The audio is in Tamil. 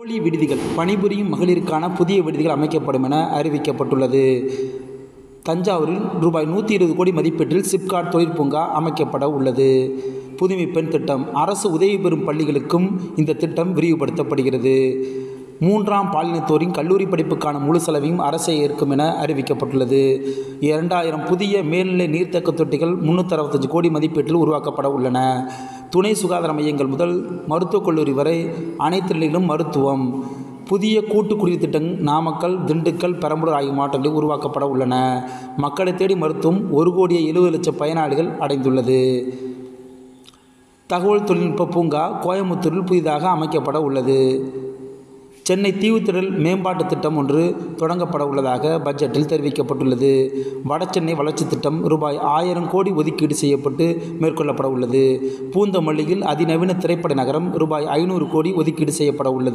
போலி விடுதிகள் பணிபுரியும் மகளிருக்கான புதிய விடுதிகள் அமைக்கப்படும் என அறிவிக்கப்பட்டுள்ளது. தஞ்சாவூரில் ரூபாய் 120 கோடி மதிப்பீட்டில் சிப்காட் தொழிற்பூங்கா அமைக்கப்பட உள்ளது. புதுமை பெண் திட்டம் அரசு உதவி பெறும் பள்ளிகளுக்கும் இந்த திட்டம் விரிவுபடுத்தப்படுகிறது. 3ஆம் பாலினத்தோரின் கல்லூரி படிப்புக்கான முழு செலவையும் அரசே ஏற்கும் என அறிவிக்கப்பட்டுள்ளது. 2000 புதிய மேல்நிலை நீர்த்தேக்க தொட்டிகள் 365 கோடி மதிப்பீட்டில் உருவாக்கப்பட உள்ளன. துணை சுகாதார மையங்கள் முதல் மருத்துவக் கல்லூரி வரை அனைத்து நிலையிலும் மருத்துவம். புதிய கூட்டு குடிநீர் திட்டங்கள் நாமக்கல், திண்டுக்கல், பெரம்பலூர் ஆகிய மாவட்டங்களில் உருவாக்கப்பட உள்ளன. மக்களை தேடி மருத்துவம் 1,70,00,000 பயனாளிகள் அடைந்துள்ளது. தகவல் தொழில்நுட்ப பூங்கா கோயம்புத்தூரில் புதிதாக அமைக்கப்பட உள்ளது. சென்னை தீவுத்திடல் மேம்பாட்டு திட்டம் ஒன்று தொடங்கப்பட உள்ளதாக பட்ஜெட்டில் தெரிவிக்கப்பட்டுள்ளது. வடசென்னை வளர்ச்சி திட்டம் ரூபாய் 1000 கோடி ஒதுக்கீடு செய்யப்பட்டு மேற்கொள்ளப்பட உள்ளது. பூந்தமல்லியில் அதிநவீன திரைப்பட நகரம் ரூபாய் 500 கோடி ஒதுக்கீடு செய்யப்பட உள்ளது.